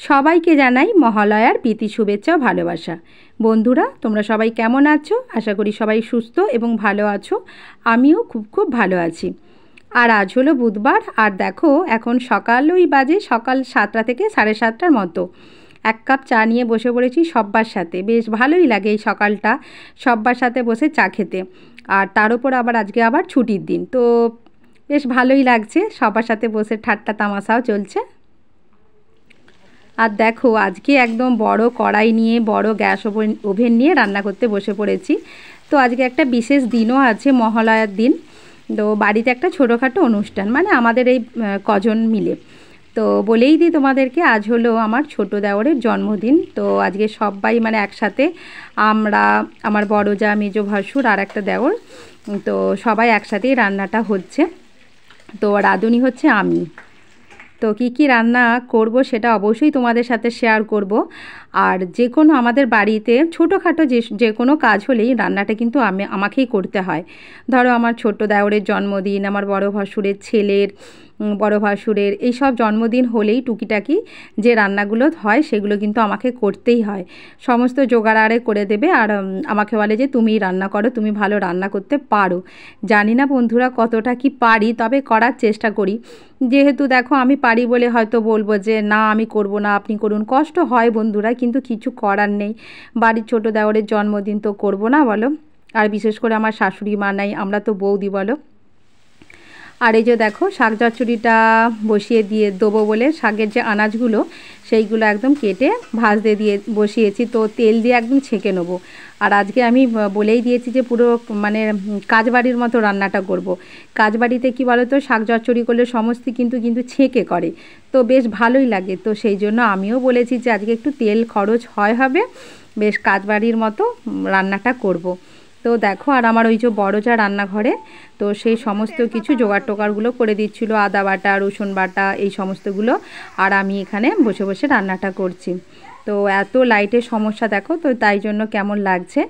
সবাইকে জানাই মহালয়ার প্রীতি শুভেচ্ছা ও ভালোবাসা। বন্ধুরা, তোমরা সবাই কেমন আছো? আশা করি সবাই সুস্থ এবং ভালো আছো। আমিও খুব খুব ভালো আছি। আর আজ হলো বুধবার, আর দেখো এখন সকালই বাজে সকাল 7টা থেকে 7:30টার মতো। এক কাপ চা নিয়ে বসে পড়েছি সব্বার সাথে। বেশ ভালোই লাগে এই সকালটা সব্বার সাথে বসে চা খেতে। আর তার উপর আবার আজকে আবার ছুটির দিন, তো বেশ ভালোই লাগছে, সবার সাথে বসে ঠাট্টা তামাশাও চলছে। আর দেখো আজকে একদম বড় কড়াই নিয়ে বড় গ্যাস ওভেন নিয়ে রান্না করতে বসে পড়েছি। তো আজকে একটা বিশেষ দিনও আছে, মহালয়ার দিন। তো বাড়িতে একটা ছোটোখাটো অনুষ্ঠান, মানে আমাদের এই কজন মিলে। তো বলেই দিই তোমাদেরকে, আজ হলো আমার ছোটো দেওরের জন্মদিন। তো আজকে সবাই মানে একসাথে, আমরা, আমার বড় যা, মেজো ভাসুর আর একটা দেওর, তো সবাই একসাথেই রান্নাটা হচ্ছে। তো রাঁধুনি হচ্ছে আমি। তো কী কী রান্না করব সেটা অবশ্যই তোমাদের সাথে শেয়ার করব। আর যে কোনো আমাদের বাড়িতে ছোটোখাটো যে কোনো কাজ হলেই রান্নাটা কিন্তু আমাকেই করতে হয়। ধরো আমার ছোটো দেওরের জন্মদিন, আমার বড় ভাসুরের ছেলের, বড় ভাসুরের, এই সব জন্মদিন হলেই টুকিটাকি যে রান্নাগুলো হয় সেগুলো কিন্তু আমাকে করতেই হয়। সমস্ত জোগাড় আরে করে দেবে, আর আমাকে বলে যে তুমিই রান্না করো, তুমি ভালো রান্না করতে পারো। জানি না বন্ধুরা কতটা কি পারি, তবে করার চেষ্টা করি। যেহেতু দেখো আমি পারি বলে হয়তো বলবো যে না আমি করব না, আপনি করুন। কষ্ট হয় বন্ধুরা, কিন্তু কিছু করার নেই। বাড়ির ছোটো দেওরের জন্মদিন তো করব না বলো। আর বিশেষ করে আমার শাশুড়ি মা নাই, আমরা তো বৌদি বলো। আর এই যে দেখো শাক চচ্চড়িটা বসিয়ে দিয়ে দেবো বলে শাকের যে আনাজগুলো সেইগুলো একদম কেটে ভাজতে দিয়ে বসিয়েছি। তো তেল দিয়ে একদম ছেঁকে নেবো। আর আজকে আমি বলেই দিয়েছি যে পুরো মানে কাজবাড়ির মতো রান্নাটা করব। কাজবাড়িতে কী বলো তো, শাক চচ্চড়ি করলে সমস্ত কিন্তু ছেঁকে করে, তো বেশ ভালোই লাগে। তো সেই জন্য আমিও বলেছি যে আজকে একটু তেল খরচ হবে, বেশ কাজবাড়ির মতো রান্নাটা করব। তো দেখো, আর আমার ওই যে বড় যা রান্নাঘরে, তো সেই সমস্ত কিছু জোগাড় টোগাড়গুলো করে দিচ্ছিলো, আদা বাটা, রসুন বাটা, এই সমস্তগুলো। আর আমি এখানে বসে বসে রান্নাটা করছি। তো এত লাইটের সমস্যা দেখো, তো তাই জন্য কেমন লাগছে।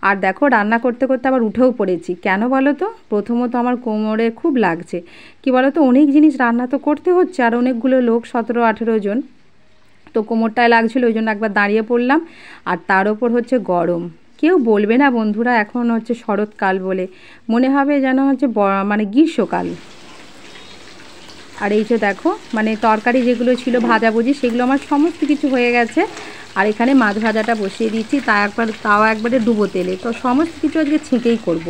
আর দেখো রান্না করতে করতে আবার উঠেও পড়েছি। কেন বলো তো? প্রথমত আমার কোমরে খুব লাগছে। কি বলো তো, অনেক জিনিস রান্না তো করতে হচ্ছে, আর অনেকগুলো লোক, 17-18 জন, তো কোমরটায় লাগছিলো, ওই জন্য একবার দাঁড়িয়ে পড়লাম। আর তার ওপর হচ্ছে গরম। কেউ বলবে না বন্ধুরা এখন হচ্ছে শরৎকাল বলে, মনে হবে যেন হচ্ছে মানে গ্রীষ্মকাল। আর এই যে দেখো মানে তরকারি যেগুলো ছিল ভাজাভুজি, সেগুলো আমার সমস্ত কিছু হয়ে গেছে। আর এখানে মাছ ভাজাটা বসিয়ে দিচ্ছি, তাও একবারে ডুবো তেলে। তো সমস্ত কিছু আজকে ছেঁকেই করব।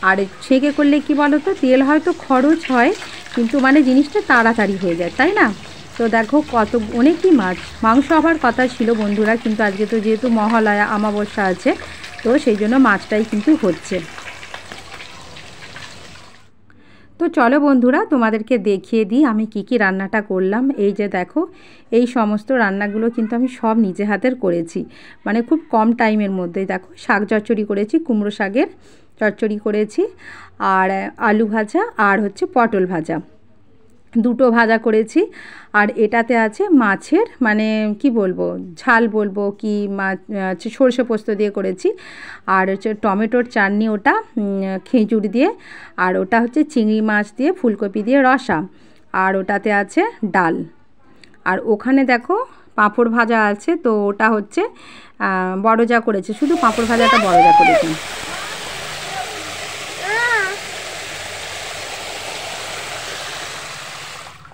আর ছেঁকে করলে কি বলো তো, তেল হয়তো খরচ হয়, কিন্তু মানে জিনিসটা তাড়াতাড়ি হয়ে যায়, তাই না? তো দেখো অনেকই মাংস আবার কথা ছিল বন্ধুরা, কিন্তু আজকে তো যেহেতু মহালয়া অমাবস্যা আছে, তো সেই জন্য মাছটাই কিন্তু হচ্ছে। তো চলো বন্ধুরা তোমাদেরকে দেখিয়ে দিই আমি কি কি রান্নাটা করলাম। এই যে দেখো, এই সমস্ত রান্নাগুলো কিন্তু আমি সব নিজে হাতের করেছি, মানে খুব কম টাইমের মধ্যে। দেখো শাক চচ্চড়ি করেছি, কুমড়ো শাকের চচ্চড়ি করেছি, আর আলু ভাজা, আর হচ্ছে পটল ভাজা, দুটো ভাজা করেছি। আর এটাতে আছে মাছের মানে কি বলবো, ঝাল বলবো কি, মাছ সর্ষে পোস্ত দিয়ে করেছি। আর হচ্ছে টমেটোর চাটনি, ওটা খেজুর দিয়ে। আর ওটা হচ্ছে চিংড়ি মাছ দিয়ে ফুলকপি দিয়ে রসা। আর ওটাতে আছে ডাল। আর ওখানে দেখো পাঁপড় ভাজা আছে, তো ওটা হচ্ছে বড় যা করেছে, শুধু পাঁপড় ভাজাটা বড় যা করেছে।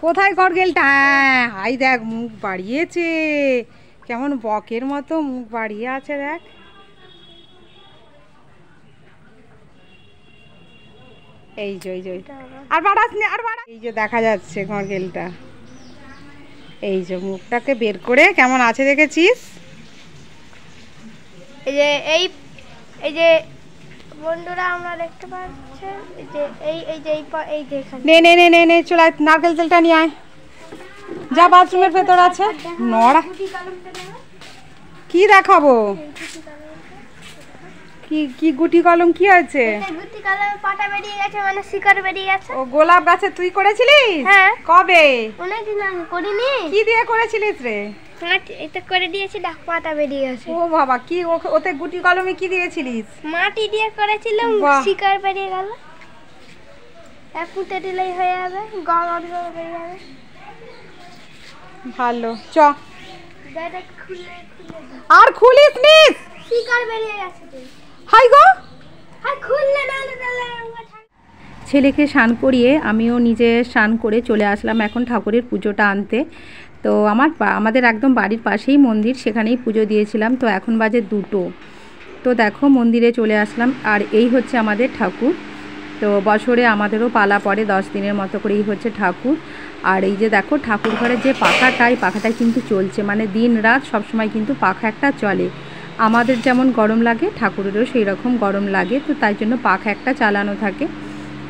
কোথায় গড়গেলটা? হ্যাঁ, হাই দেখ মুখ বাড়িয়েছে, কেমন বকের মতো মুখ বাড়িয়ে আছে দেখ। এই যে আর বাড়াস নি, আর বাড়া। এই যে দেখা যাচ্ছে গড়গেলটা, এই যে মুখটাকে বের করে কেমন আছে দেখেছিস? এই যে এই যে বন্ধুরা আমরা দেখতে পাচ্ছি, এই যে এই যে নে চলে আয়, নারকেল তেলটা নিয়ে আয়, যা বাথরুমের ভেতর আছে। নড়া, কি দেখাবো? কি গুটি কলম কি আছে? গুটি কলমে পাতা বেরিয়ে গেছে, মানে শিকড় বেরিয়ে গেছে। ও গোলাপ গাছে তুই করেছিলিস? হ্যাঁ। কবে? অনেকদিন আগে করিনি। কি দিয়ে করেছিলিস রে? এটা করে দিয়েছি, দেখ পাতা বেরিয়ে গেছে। ও বাবা, কি ওতে গুটি কলমে কি দিয়েছিলিস? মাটি দিয়ে করেছিলাম, শিকড় বেরিয়ে গেল। এক ফুটে দিলেই হয়ে যাবে, গম বেরিয়ে যাবে। ভালো, চ আর খুলিস নিস, হাই গো। ছেলেকে স্নান করিয়ে আমিও নিজে স্নান করে চলে আসলাম এখন ঠাকুরের পুজোটা আনতে। তো আমাদের একদম বাড়ির পাশেই মন্দির, সেখানেই পুজো দিয়েছিলাম। তো এখন বাজে 2টো। তো দেখো মন্দিরে চলে আসলাম, আর এই হচ্ছে আমাদের ঠাকুর। তো বছরে আমাদেরও পালা পড়ে 10 দিনের মতো করে, এই হচ্ছে ঠাকুর। আর এই যে দেখো ঠাকুর ঘরের যে পাখাটা কিন্তু চলছে, মানে দিন রাত সবসময় কিন্তু পাখা একটা চলে। আমাদের যেমন গরম লাগে ঠাকুরেরও সেই রকম গরম লাগে, তো তাই জন্য পাখা একটা চালানো থাকে।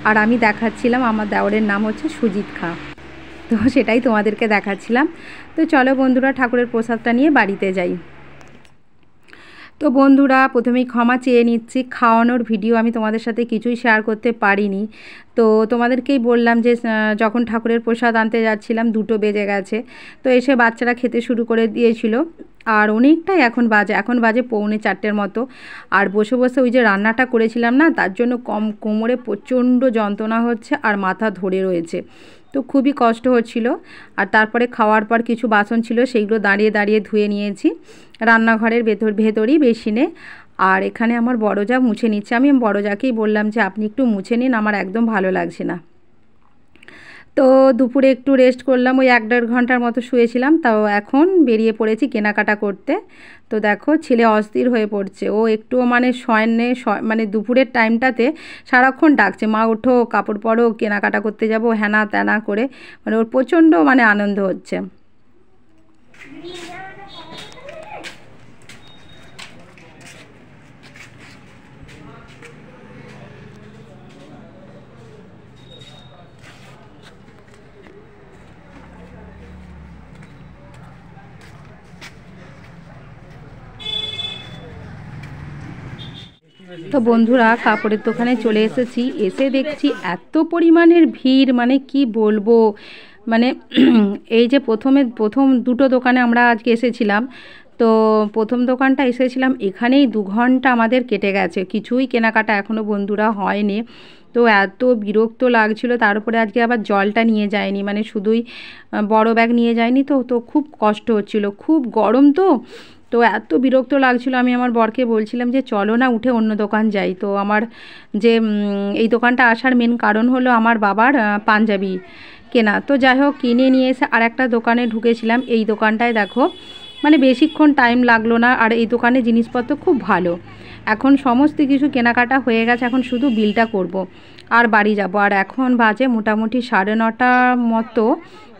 আর আমি দেখাচ্ছিলাম, আমার দেওরের নাম হচ্ছে সুজিত খা, তো সেটাই তোমাদেরকে দেখাচ্ছিলাম। তো চলো বন্ধুরা ঠাকুরের প্রসাদটা নিয়ে বাড়িতে যাই। তো বন্ধুরা প্রথমেই ক্ষমা চেয়ে নিচ্ছি, খাওয়ানোর ভিডিও আমি তোমাদের সাথে কিছুই শেয়ার করতে পারিনি। তো তোমাদেরকেই বললাম যে যখন ঠাকুরের প্রসাদ আনতে যাচ্ছিলাম 2টো বেজে গেছে। তো এসে বাচ্চারা খেতে শুরু করে দিয়েছিল, আর অনেকটাই এখন বাজে 3:45 মতো। আর বসে বসে ওই যে রান্নাটা করেছিলাম না, তার জন্য কোমরে প্রচণ্ড যন্ত্রণা হচ্ছে আর মাথা ধরে রয়েছে, তো খুবই কষ্ট হচ্ছিল। আর তারপরে খাওয়ার পর কিছু বাসন ছিল, সেইগুলো দাঁড়িয়ে দাঁড়িয়ে ধুয়ে নিয়েছি রান্নাঘরের ভেতরই বেসিনে। আর এখানে আমার বড় যা মুছে নিচ্ছে, আমি বড় যাকেই বললাম যে আপনি একটু মুছে নিন, আমার একদম ভালো লাগছে না। তো দুপুরে একটু রেস্ট করলাম, ওই 1-1.5 ঘন্টার মতো শুয়েছিলাম। তাও এখন বেরিয়ে পড়েছি কেনাকাটা করতে। তো দেখো ছেলে অস্থির হয়ে পড়ছে, ও একটুও মানে মানে দুপুরের টাইমটাতে সারাক্ষণ ডাকছে, মা ওঠো, কাপড় পরো, কেনাকাটা করতে যাব, হ্যানা ত্যানা করে, মানে ওর প্রচণ্ড মানে আনন্দ হচ্ছে। তো বন্ধুরা কাপড়ের দোকানে চলে এসেছি, এসে দেখছি এত পরিমাণের ভিড়, মানে কি বলবো। মানে এই যে প্রথম 2টো দোকানে আমরা আজকে এসেছিলাম। তো প্রথম দোকানটা এসেছিলাম, এখানেই 2 ঘন্টা আমাদের কেটে গেছে, কিছুই কেনাকাটা এখনও বন্ধুরা হয়নি। তো এত বিরক্ত লাগছিল, তার উপরে আজকে আবার জলটা নিয়ে যায়নি, মানে শুধুই বড় ব্যাগ নিয়ে যায়নি। তো খুব কষ্ট হচ্ছিল, খুব গরম। তো এত বিরক্ত লাগছিল, আমি আমার বরকে বলছিলাম যে চলো না উঠে অন্য দোকান যাই। তো আমার যে এই দোকানটা আসার মেন কারণ হলো আমার বাবার পাঞ্জাবি কেনা। তো যাই হোক কিনে নিয়ে এসে আর একটা দোকানে ঢুকেছিলাম। এই দোকানটায় দেখো মানে বেশিক্ষণ টাইম লাগলো না, আর এই দোকানে জিনিসপত্র খুব ভালো। এখন সমস্ত কিছু কেনাকাটা হয়ে গেছে, এখন শুধু বিলটা করব আর বাড়ি যাব। আর এখন বাজে মোটামুটি 9:30 মতো,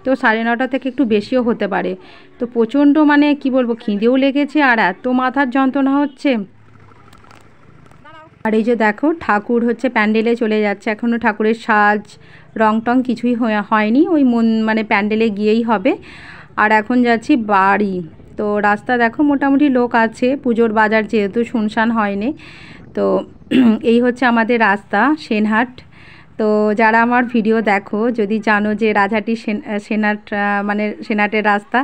তো 9:30 থেকে একটু বেশিও হতে পারে। তো প্রচণ্ড মানে কি বলবো, খিদেও লেগেছে আর এত মাথার যন্ত্রণা হচ্ছে। আর এই যে দেখো ঠাকুর হচ্ছে প্যান্ডেলে চলে যাচ্ছে, এখনও ঠাকুরের সাজ রং টং কিছুই হয়নি, ওই মানে প্যান্ডেলে গিয়েই হবে। আর এখন যাচ্ছি বাড়ি। তো রাস্তা দেখো মোটামুটি লোক আছে, পুজোর বাজার যেহেতু শুনশান হয়নি। তো এই হচ্ছে আমাদের রাস্তা সেনহাট। তো যারা আমার ভিডিও দেখো যদি জানো যে রাজহাটি সেনহাট মানে সেনহাটের রাস্তা,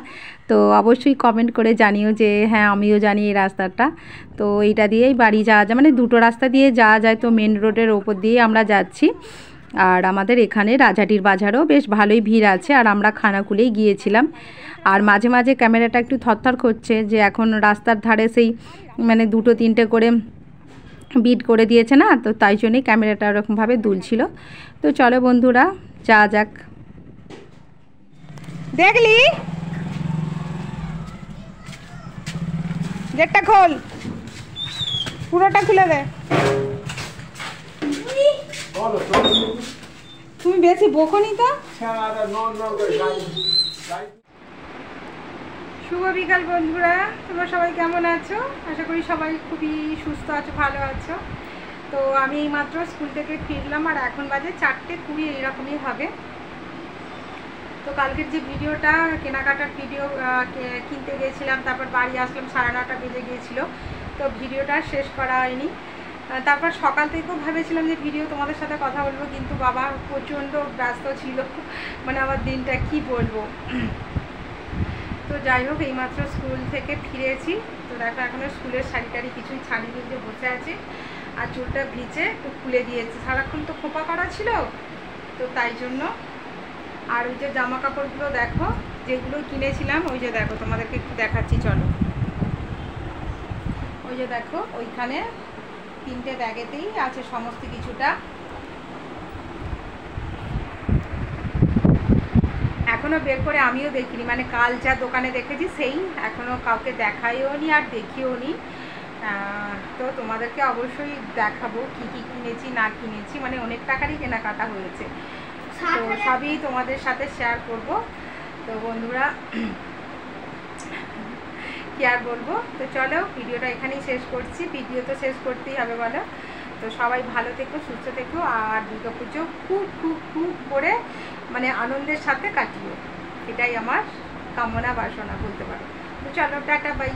তো অবশ্যই কমেন্ট করে জানিও যে হ্যাঁ আমিও জানি এই রাস্তাটা। তো এইটা দিয়েই বাড়ি যাওয়া যায়, মানে 2টো রাস্তা দিয়ে যাওয়া যায়। তো মেন রোডের ওপর দিয়ে আমরা যাচ্ছি। আর আমাদের এখানে রাজহাটির বাজারও বেশ ভালোই ভিড় আছে, আর আমরা খানাকুলেই গিয়েছিলাম। আর মাঝে মাঝে ক্যামেরাটা একটু থরথর করছে, যে এখন রাস্তার ধারে সেই মানে 2-3টে করে বিট করে দিয়েছে না, তো তাই জন্যই ক্যামেরাটা ওরকমভাবে দুলছিল। তো চলো বন্ধুরা যা যাক। দেখলি গেটটা খোল, পুরোটা খুলে দে। তুমি বেশি বকনি তো। শুভ বিকাল বন্ধুরা, তোমরা সবাই কেমন আছো? আশা করি সবাই খুবই সুস্থ আছো, ভালো আছো। তো আমি এইমাত্র স্কুল থেকে ফিরলাম, আর এখন বাজে 4:20 এইরকমই হবে। তো কালকের যে ভিডিওটা কেনাকাটার ভিডিও কিনতে গিয়েছিলাম, তারপর বাড়ি আসলাম 9:30 বেজে গিয়েছিলো, তো ভিডিওটা শেষ করা হয়নি। তারপর সকাল থেকেও ভেবেছিলাম যে ভিডিও তোমাদের সাথে কথা বলবো, কিন্তু বাবা প্রচণ্ড ব্যস্ত ছিল, মানে আমার দিনটা কি বলবো। তো যাই হোক এইমাত্র স্কুল থেকে ফিরেছি। তো দেখো এখনো স্কুলের শাড়ি কিছুই ছাড়িয়ে যে বসে আছে, আর চুলটা ভিজে একটু খুলে দিয়েছে, সারাক্ষণ তো খোপা করা ছিল, তো তাই জন্য। আর ওই যে জামা কাপড়গুলো দেখো যেগুলো কিনেছিলাম, ওই যে দেখো তোমাদেরকে একটু দেখাচ্ছি, যে দেখো ওইখানে 3টে ব্যাগেতেই আছে সমস্ত কিছুটা। এখনো বের করে আমিও দেখিনি, মানে কাল যা দোকানে দেখেছি সেই এখনো কাউকে দেখাইও নি আর দেখিও নি। তো তোমাদেরকে অবশ্যই দেখাবো কি কি কিনেছি না কিনেছি, মানে অনেক টাকারই কেনাকাটা হয়েছে, তো সবই তোমাদের সাথে শেয়ার করব। তো বন্ধুরা কি আর বলবো, তো চলো ভিডিওটা এখানেই শেষ করছি। ভিডিও তো শেষ করতেই হবে বলো। তো সবাই ভালো থেকো, সুস্থ থেকো, আর দুর্গাপুজো খুব খুব খুব করে মানে আনন্দের সাথে কাটিও, এটাই আমার কামনা বাসনা বলতে পারো। তো চলো টাটা বাই।